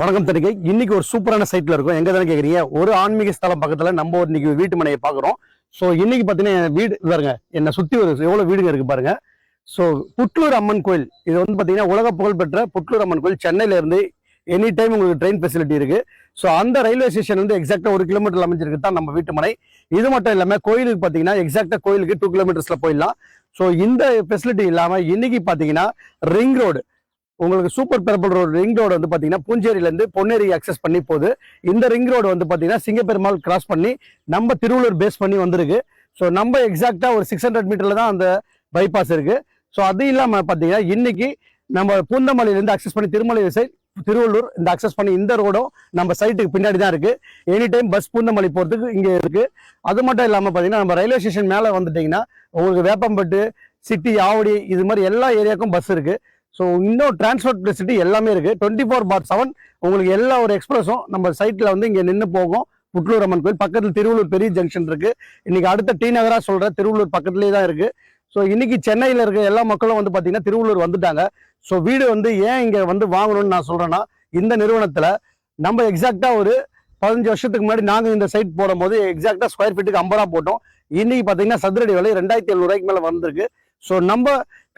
வணக்கம் தனிகை. இன்னைக்கு ஒரு சூப்பரான சைட்ல இருக்கும். எங்க தானே கேக்குறீங்க? ஒரு ஆன்மீக ஸ்தலம் பக்கத்துல நம்ம இன்னைக்கு வீட்டு மனையை பாக்குறோம். ஸோ இன்னைக்கு பாத்தீங்கன்னா வீடு பாருங்க, என்ன சுத்தி ஒரு எவ்வளவு வீடுங்க இருக்கு பாருங்க. ஸோ புட்லூர் அம்மன் கோயில், இது வந்து பாத்தீங்கன்னா உலக புகழ்பெற்ற புட்லூர் அம்மன் கோயில். சென்னையில இருந்து எனி டைம் உங்களுக்கு ட்ரெயின் ஃபெசிலிட்டி இருக்கு. ஸோ அந்த ரயில்வே ஸ்டேஷன் வந்து எக்ஸாக்டா 1 கிலோமீட்டர் அமைஞ்சிருக்கு தான் நம்ம வீட்டு மனை. இது மட்டும் இல்லாம கோயிலுக்கு பாத்தீங்கன்னா எக்ஸாக்டா கோயிலுக்கு 2 கிலோமீட்டர்ஸ்ல போயிடலாம். ஸோ இந்த ஃபெசிலிட்டி இல்லாம இன்னைக்கு பாத்தீங்கன்னா ரிங் ரோடு, உங்களுக்கு சூப்பர் பெரம்பல் ரோடு ரிங் ரோடு வந்து பாத்தீங்கன்னா பூஞ்சேரியில இருந்து பொன்னேரி அக்சஸ் பண்ணி போகுது. இந்த ரிங் ரோடு வந்து பாத்தீங்கன்னா சிங்கப்பெருமாள் கிராஸ் பண்ணி நம்ம திருவள்ளூர் பேஸ் பண்ணி வந்திருக்கு. ஸோ நம்ம எக்ஸாக்டா ஒரு 600 மீட்டர்ல தான் அந்த பைபாஸ் இருக்கு. ஸோ அது இல்லாம பாத்தீங்கன்னா இன்னைக்கு நம்ம பூந்தமல்லியிலிருந்து அக்சஸ் பண்ணி திருமலை சைட் திருவள்ளூர் இந்த அக்சஸ் பண்ணி இந்த ரோடும் நம்ம சைட்டுக்கு பின்னாடி தான் இருக்கு. எனி டைம் பஸ் பூந்தமல்லி போறதுக்கு இங்க இருக்கு. அது மட்டும் இல்லாம பாத்தீங்கன்னா நம்ம ரயில்வே ஸ்டேஷன் மேல வந்துட்டீங்கன்னா உங்களுக்கு வேப்பம்பட்டு, சிட்டி, ஆவடி இது மாதிரி எல்லா ஏரியாவுக்கும் பஸ் இருக்கு. ஸோ இன்னும் டிரான்ஸ்போர்ட் ஃபெசிலிட்டி எல்லாமே இருக்கு. 24/7 உங்களுக்கு எல்லா ஒரு எக்ஸ்பிரஸும் நம்ம சைட்ல வந்து இங்க நின்று போகும். புட்லூர் அம்மன் கோயில் பக்கத்தில் திருவள்ளூர் பெரிய ஜங்ஷன் இருக்கு. இன்னைக்கு அடுத்த டி நகரா சொல்ற திருவள்ளூர் பக்கத்துலேயே தான் இருக்கு. ஸோ இன்னைக்கு சென்னையில இருக்க எல்லா மக்களும் வந்து பாத்தீங்கன்னா திருவள்ளூர் வந்துட்டாங்க. ஸோ வீடு வந்து ஏன் இங்க வந்து வாங்கணும்னு நான் சொல்றேன்னா, இந்த நிறுவனத்துல நம்ம எக்ஸாக்டா ஒரு 15 வருஷத்துக்கு முன்னாடி நாங்க இந்த சைட் போடும் போது எக்ஸாக்டா ஸ்கொயர் ஃபீட்டுக்கு 50 ரூபா போட்டோம். இன்னைக்கு பாத்தீங்கன்னா சதுரடி விலை 2700 மேல வந்திருக்கு. ஸோ நம்ம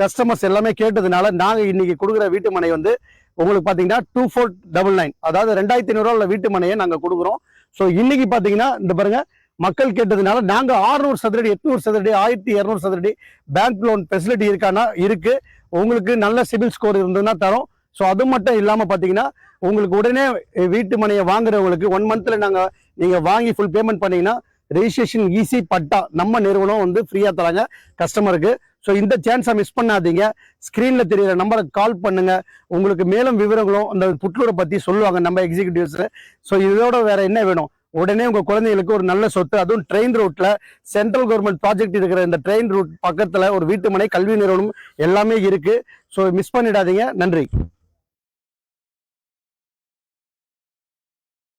கஸ்டமர்ஸ் எல்லாமே கேட்டதுனால நாங்க இன்னைக்கு கொடுக்குற வீட்டு மனை வந்து உங்களுக்கு பாத்தீங்கன்னா 2499, அதாவது 2500 உள்ள வீட்டு மனையை நாங்க கொடுக்குறோம். ஸோ இன்னைக்கு பாத்தீங்கன்னா இந்த பாருங்க, மக்கள் கேட்டதுனால நாங்க 600 சதுரடி, 800 சதுரடி, 1200 சதுரடி பேங்க் லோன் ஃபெசிலிட்டி இருக்கானா இருக்கு. உங்களுக்கு நல்ல சிபில் ஸ்கோர் இருந்ததுன்னா தரோம். ஸோ அது மட்டும் இல்லாம பாத்தீங்கன்னா உங்களுக்கு உடனே வீட்டு மனையை வாங்குறவங்களுக்கு 1 மந்த்ல நீங்க வாங்கி ஃபுல் பேமெண்ட் பண்ணீங்கன்னா ரெஜிஸ்ட்ரேஷன் ஈஸி பட்டா நம்ம நிறுவனம் வந்து ஃப்ரீயா தராங்க கஸ்டமருக்கு. ஸோ இந்த சான்ஸை மிஸ் பண்ணாதீங்க. ஸ்கிரீன்ல தெரியுற நம்பருக்கு கால் பண்ணுங்க. உங்களுக்கு மேலும் விவரங்களும் அந்த புட்லூரை பத்தி சொல்லுவாங்க நம்ம எக்ஸிகியூட்டிவ்ஸ். ஸோ இதோட வேற என்ன வேணும்? உடனே உங்க குழந்தைகளுக்கு ஒரு நல்ல சொத்து, அதுவும் ட்ரெயின் ரூட்ல சென்ட்ரல் கவர்மெண்ட் ப்ராஜெக்ட் இருக்கிற இந்த ட்ரெயின் ரூட் பக்கத்துல ஒரு வீட்டு மனை, கல்வி நிறுவனம் எல்லாமே இருக்கு. ஸோ மிஸ் பண்ணிடாதீங்க. நன்றி.